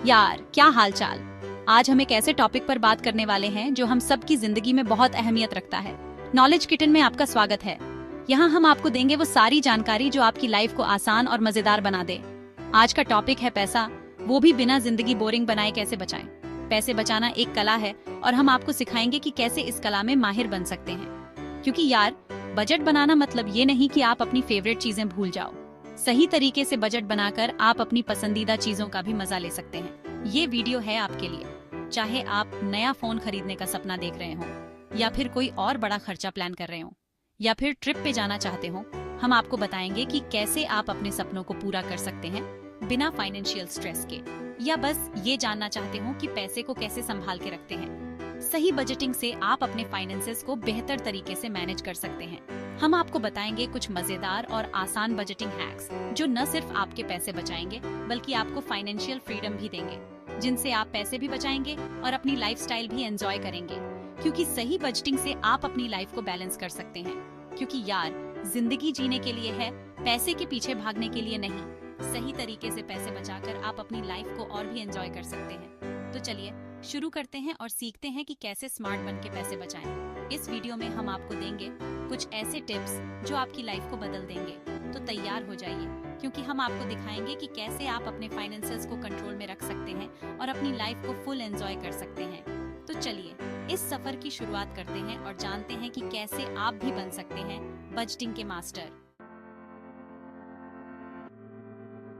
यार क्या हाल चाल। आज हम एक ऐसे टॉपिक पर बात करने वाले हैं जो हम सबकी जिंदगी में बहुत अहमियत रखता है। नॉलेज किचन में आपका स्वागत है। यहाँ हम आपको देंगे वो सारी जानकारी जो आपकी लाइफ को आसान और मजेदार बना दे। आज का टॉपिक है पैसा, वो भी बिना जिंदगी बोरिंग बनाए कैसे बचाएं। पैसे बचाना एक कला है और हम आपको सिखाएंगे कि कैसे इस कला में माहिर बन सकते हैं। क्योंकि यार, बजट बनाना मतलब ये नहीं कि आप अपनी फेवरेट चीजें भूल जाओ। सही तरीके से बजट बनाकर आप अपनी पसंदीदा चीजों का भी मजा ले सकते हैं। ये वीडियो है आपके लिए। चाहे आप नया फोन खरीदने का सपना देख रहे हो, या फिर कोई और बड़ा खर्चा प्लान कर रहे हो, या फिर ट्रिप पे जाना चाहते हो, हम आपको बताएंगे कि कैसे आप अपने सपनों को पूरा कर सकते हैं बिना फाइनेंशियल स्ट्रेस के। या बस ये जानना चाहते हो कि पैसे को कैसे संभाल के रखते हैं। सही बजटिंग से आप अपने फाइनेंसेस को बेहतर तरीके से मैनेज कर सकते हैं। हम आपको बताएंगे कुछ मजेदार और आसान बजटिंग हैक्स जो न सिर्फ आपके पैसे बचाएंगे बल्कि आपको फाइनेंशियल फ्रीडम भी देंगे, जिनसे आप पैसे भी बचाएंगे और अपनी लाइफस्टाइल भी एंजॉय करेंगे। क्योंकि सही बजटिंग से आप अपनी लाइफ को बैलेंस कर सकते हैं। क्योंकि यार, जिंदगी जीने के लिए है, पैसे के पीछे भागने के लिए नहीं। सही तरीके से पैसे बचाकर आप अपनी लाइफ को और भी एंजॉय कर सकते हैं। तो चलिए शुरू करते हैं और सीखते हैं कि कैसे स्मार्ट बन के पैसे बचाएं। इस वीडियो में हम आपको देंगे कुछ ऐसे टिप्स जो आपकी लाइफ को बदल देंगे। तो तैयार हो जाइए, क्योंकि हम आपको दिखाएंगे कि कैसे आप अपने फाइनेंसेस को कंट्रोल में रख सकते हैं और अपनी लाइफ को फुल एंजॉय कर सकते हैं। तो चलिए इस सफर की शुरुआत करते हैं और जानते हैं कि कैसे आप भी बन सकते हैं बजटिंग के मास्टर।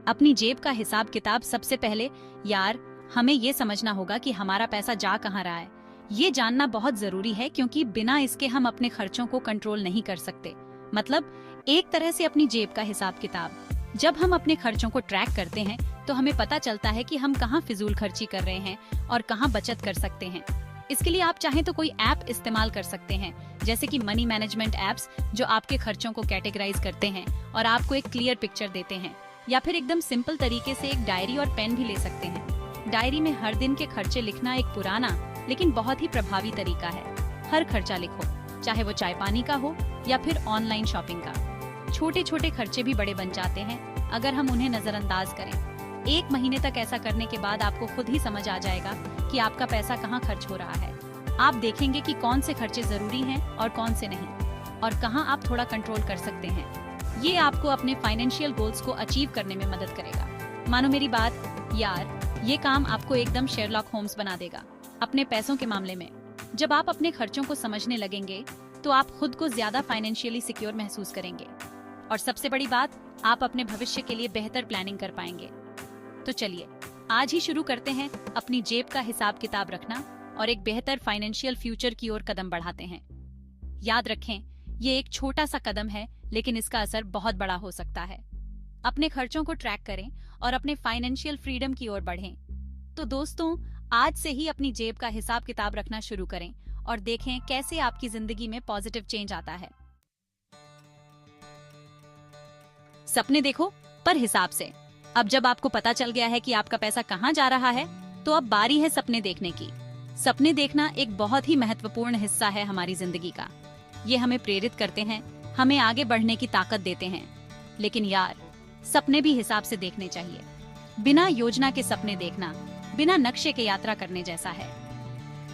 अपनी जेब का हिसाब किताब। सबसे पहले यार, हमें ये समझना होगा कि हमारा पैसा जा कहाँ रहा है। ये जानना बहुत जरूरी है, क्योंकि बिना इसके हम अपने खर्चों को कंट्रोल नहीं कर सकते। मतलब एक तरह से अपनी जेब का हिसाब किताब। जब हम अपने खर्चों को ट्रैक करते हैं तो हमें पता चलता है कि हम कहाँ फिजूल खर्ची कर रहे हैं और कहाँ बचत कर सकते हैं। इसके लिए आप चाहें तो कोई ऐप इस्तेमाल कर सकते हैं, जैसे कि मनी मैनेजमेंट एप्स, जो आपके खर्चों को कैटेगराइज करते हैं और आपको एक क्लियर पिक्चर देते हैं। या फिर एकदम सिंपल तरीके से एक डायरी और पेन भी ले सकते हैं। डायरी में हर दिन के खर्चे लिखना एक पुराना लेकिन बहुत ही प्रभावी तरीका है। हर खर्चा लिखो, चाहे वो चाय पानी का हो या फिर ऑनलाइन शॉपिंग का। छोटे छोटे खर्चे भी बड़े बन जाते हैं अगर हम उन्हें नजरअंदाज करें। एक महीने तक ऐसा करने के बाद आपको खुद ही समझ आ जाएगा कि आपका पैसा कहाँ खर्च हो रहा है। आप देखेंगे कि कौन से खर्चे जरूरी हैं और कौन से नहीं, और कहाँ आप थोड़ा कंट्रोल कर सकते हैं। ये आपको अपने फाइनेंशियल गोल्स को अचीव करने में मदद करेगा। मानो मेरी बात यार, ये काम आपको एकदम शेरलॉक होम्स बना देगा अपने पैसों के मामले में। जब आप अपने खर्चों को समझने लगेंगे तो आप खुद को ज्यादा फाइनेंशियली सिक्योर महसूस करेंगे, और सबसे बड़ी बात, आप अपने भविष्य के लिए बेहतर प्लानिंग कर पाएंगे। तो चलिए आज ही शुरू करते हैं अपनी जेब का हिसाब किताब रखना और एक बेहतर फाइनेंशियल फ्यूचर की ओर कदम बढ़ाते हैं। याद रखें, ये एक छोटा सा कदम है, लेकिन इसका असर बहुत बड़ा हो सकता है। अपने खर्चों को ट्रैक करें और अपने फाइनेंशियल फ्रीडम की ओर बढ़ें। तो दोस्तों, आज से ही अपनी जेब का हिसाब किताब रखना शुरू करें और देखें कैसे आपकी जिंदगी में पॉजिटिव चेंज आता है। सपने देखो, पर हिसाब से। अब जब आपको पता चल गया है कि आपका पैसा कहाँ जा रहा है, तो अब बारी है सपने देखने की। सपने देखना एक बहुत ही महत्वपूर्ण हिस्सा है हमारी जिंदगी का। ये हमें प्रेरित करते हैं, हमें आगे बढ़ने की ताकत देते हैं। लेकिन यार, सपने भी हिसाब से देखने चाहिए। बिना योजना के सपने देखना बिना नक्शे के यात्रा करने जैसा है।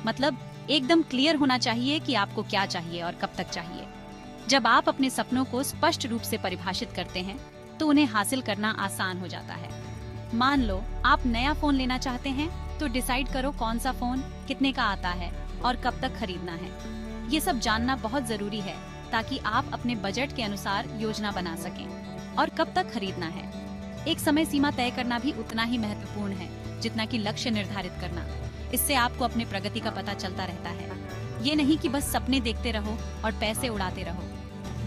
मतलब एकदम क्लियर होना चाहिए कि आपको क्या चाहिए और कब तक चाहिए। जब आप अपने सपनों को स्पष्ट रूप से परिभाषित करते हैं तो उन्हें हासिल करना आसान हो जाता है। मान लो आप नया फोन लेना चाहते हैं, तो डिसाइड करो कौन सा फोन, कितने का आता है और कब तक खरीदना है। ये सब जानना बहुत जरूरी है, ताकि आप अपने बजट के अनुसार योजना बना सकें। और कब तक खरीदना है, एक समय सीमा तय करना भी उतना ही महत्वपूर्ण है जितना कि लक्ष्य निर्धारित करना। इससे आपको अपने प्रगति का पता चलता रहता है। ये नहीं कि बस सपने देखते रहो और पैसे उड़ाते रहो।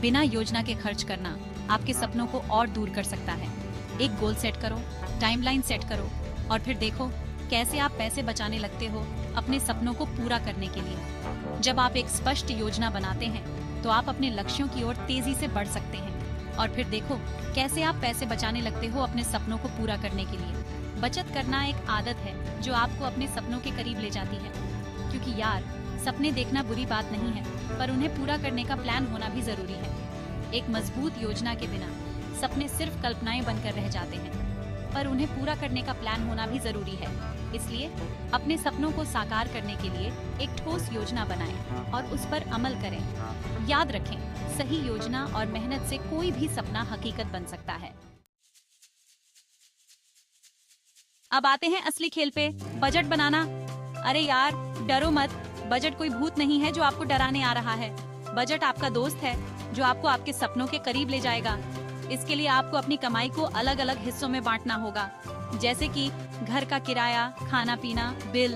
बिना योजना के खर्च करना आपके सपनों को और दूर कर सकता है। एक गोल सेट करो, टाइमलाइन सेट करो, और फिर देखो कैसे आप पैसे बचाने लगते हो अपने सपनों को पूरा करने के लिए। जब आप एक स्पष्ट योजना बनाते हैं तो आप अपने लक्ष्यों की ओर तेजी से बढ़ सकते हैं, और फिर देखो कैसे आप पैसे बचाने लगते हो अपने सपनों को पूरा करने के लिए। बचत करना एक आदत है जो आपको अपने सपनों के करीब ले जाती है। क्योंकि यार, सपने देखना बुरी बात नहीं है, पर उन्हें पूरा करने का प्लान होना भी जरूरी है। एक मजबूत योजना के बिना सपने सिर्फ कल्पनाएं बनकर रह जाते हैं। पर उन्हें पूरा करने का प्लान होना भी जरूरी है। इसलिए अपने सपनों को साकार करने के लिए एक ठोस योजना बनाएं और उस पर अमल करें। याद रखें, सही योजना और मेहनत से कोई भी सपना हकीकत बन सकता है। अब आते हैं असली खेल पे, बजट बनाना। अरे यार, डरो मत, बजट कोई भूत नहीं है जो आपको डराने आ रहा है। बजट आपका दोस्त है जो आपको आपके सपनों के करीब ले जाएगा। इसके लिए आपको अपनी कमाई को अलग अलग हिस्सों में बांटना होगा, जैसे कि घर का किराया, खाना पीना, बिल,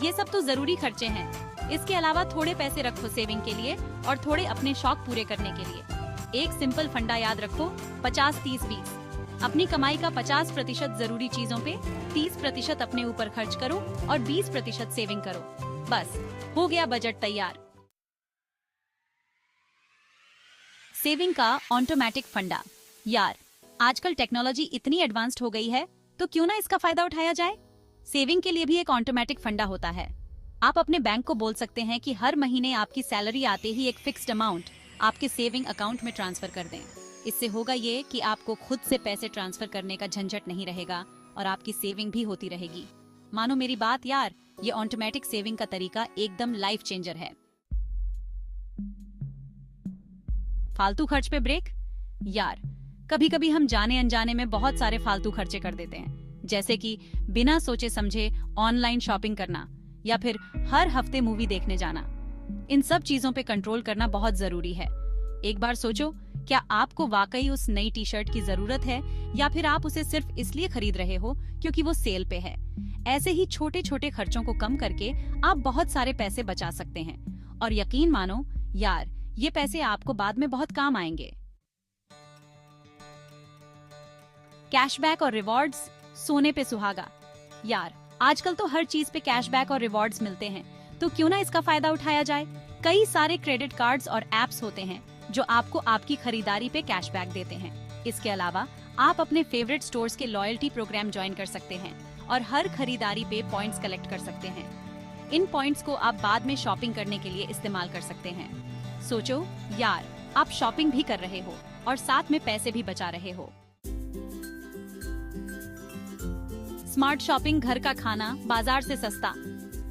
ये सब तो जरूरी खर्चे हैं। इसके अलावा थोड़े पैसे रखो सेविंग के लिए और थोड़े अपने शौक पूरे करने के लिए। एक सिंपल फंडा याद रखो, 50-30-20। अपनी कमाई का 50% जरूरी चीजों पे, 30% अपने ऊपर खर्च करो और 20% सेविंग करो। बस हो गया बजट तैयार। सेविंग का ऑटोमेटिक फंडा। यार, आजकल टेक्नोलॉजी इतनी एडवांस्ड हो गई है, तो क्यों ना इसका फायदा उठाया जाए। सेविंग के लिए भी एक ऑटोमेटिक फंडा होता है। आप अपने बैंक को बोल सकते हैं कि हर महीने आपकी सैलरी आते ही एक फिक्स्ड अमाउंट आपके सेविंग अकाउंट में ट्रांसफर कर दें। इससे होगा ये कि आपको खुद से पैसे ट्रांसफर करने का झंझट नहीं रहेगा और आपकी सेविंग भी होती रहेगी। मानो मेरी बात यार, ये ऑटोमेटिक सेविंग का तरीका एकदम लाइफ चेंजर है। फालतू खर्च पे ब्रेक। यार, कभी कभी हम जाने अनजाने में बहुत सारे फालतू खर्चे कर देते हैं, जैसे कि बिना सोचे समझे ऑनलाइन शॉपिंग करना या फिर हर हफ्ते मूवी देखने जाना। इन सब चीजों पे कंट्रोल करना बहुत जरूरी है। एक बार सोचो, क्या आपको वाकई उस नई टी शर्ट की जरूरत है या फिर आप उसे सिर्फ इसलिए खरीद रहे हो क्योंकि वो सेल पे है। ऐसे ही छोटे छोटे खर्चों को कम करके आप बहुत सारे पैसे बचा सकते हैं और यकीन मानो यार, ये पैसे आपको बाद में बहुत काम आएंगे। कैशबैक और रिवॉर्ड्स, सोने पे सुहागा। यार, आजकल तो हर चीज पे कैशबैक और रिवॉर्ड्स मिलते हैं, तो क्यों ना इसका फायदा उठाया जाए। कई सारे क्रेडिट कार्ड्स और एप्स होते हैं जो आपको आपकी खरीदारी पे कैशबैक देते हैं। इसके अलावा आप अपने फेवरेट स्टोर्स के लॉयल्टी प्रोग्राम ज्वाइन कर सकते हैं और हर खरीदारी पे पॉइंट्स कलेक्ट कर सकते हैं। इन पॉइंट्स को आप बाद में शॉपिंग करने के लिए इस्तेमाल कर सकते हैं। सोचो यार, आप शॉपिंग भी कर रहे हो और साथ में पैसे भी बचा रहे हो। स्मार्ट शॉपिंग, घर का खाना बाजार से सस्ता।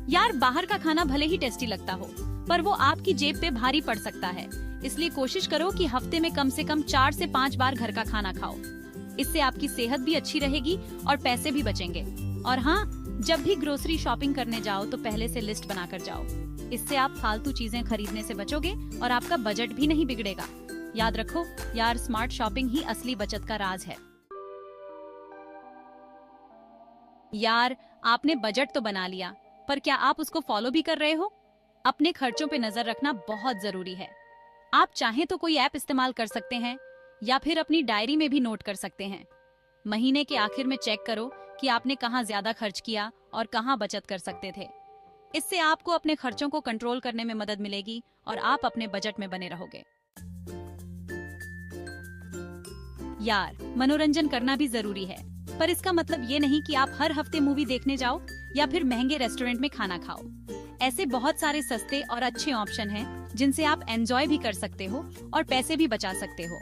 यार, बाहर का खाना भले ही टेस्टी लगता हो, पर वो आपकी जेब पे भारी पड़ सकता है। इसलिए कोशिश करो कि हफ्ते में कम से कम 4 से 5 बार घर का खाना खाओ। इससे आपकी सेहत भी अच्छी रहेगी और पैसे भी बचेंगे। और हाँ, जब भी ग्रोसरी शॉपिंग करने जाओ तो पहले से लिस्ट बनाकर जाओ। इससे आप फालतू चीजें खरीदने से बचोगे और आपका बजट भी नहीं बिगड़ेगा। याद रखो यार, स्मार्ट शॉपिंग ही असली बचत का राज है। यार, आपने बजट तो बना लिया, पर क्या आप उसको फॉलो भी कर रहे हो? अपने खर्चों पे नजर रखना बहुत जरूरी है। आप चाहें तो कोई ऐप इस्तेमाल कर सकते हैं या फिर अपनी डायरी में भी नोट कर सकते हैं। महीने के आखिर में चेक करो कि आपने कहां ज्यादा खर्च किया और कहां बचत कर सकते थे। इससे आपको अपने खर्चों को कंट्रोल करने में मदद मिलेगी और आप अपने बजट में बने रहोगे। यार, मनोरंजन करना भी जरूरी है, पर इसका मतलब ये नहीं कि आप हर हफ्ते मूवी देखने जाओ या फिर महंगे रेस्टोरेंट में खाना खाओ। ऐसे बहुत सारे सस्ते और अच्छे ऑप्शन हैं जिनसे आप एंजॉय भी कर सकते हो और पैसे भी बचा सकते हो,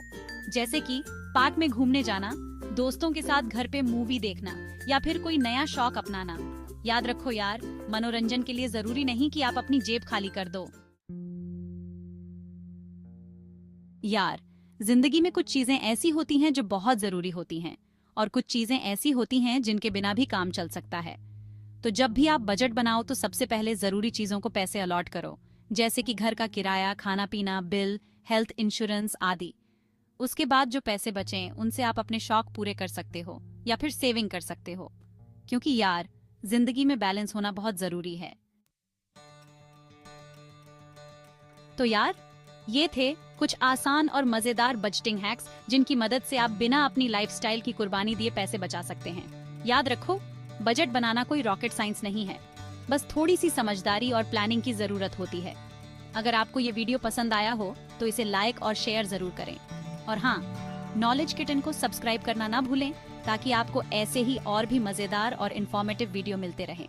जैसे कि पार्क में घूमने जाना, दोस्तों के साथ घर पे मूवी देखना या फिर कोई नया शौक अपनाना। याद रखो यार, मनोरंजन के लिए जरूरी नहीं कि आप अपनी जेब खाली कर दो। यार, जिंदगी में कुछ चीजें ऐसी होती हैं जो बहुत जरूरी होती हैं और कुछ चीजें ऐसी होती हैं जिनके बिना भी काम चल सकता है। तो जब भी आप बजट बनाओ तो सबसे पहले जरूरी चीजों को पैसे अलॉट करो, जैसे कि घर का किराया, खाना पीना, बिल, हेल्थ इंश्योरेंस आदि। उसके बाद जो पैसे बचें उनसे आप अपने शौक पूरे कर सकते हो या फिर सेविंग कर सकते हो, क्योंकि यार, जिंदगी में बैलेंस होना बहुत जरूरी है। तो यार, ये थे कुछ आसान और मजेदार बजटिंग हैक्स जिनकी मदद से आप बिना अपनी लाइफस्टाइल की कुर्बानी दिए पैसे बचा सकते हैं। याद रखो, बजट बनाना कोई रॉकेट साइंस नहीं है, बस थोड़ी सी समझदारी और प्लानिंग की जरूरत होती है। अगर आपको ये वीडियो पसंद आया हो तो इसे लाइक और शेयर जरूर करें। और हाँ, नॉलेज किचन को सब्सक्राइब करना ना भूलें ताकि आपको ऐसे ही और भी मजेदार और इन्फॉर्मेटिव वीडियो मिलते रहें।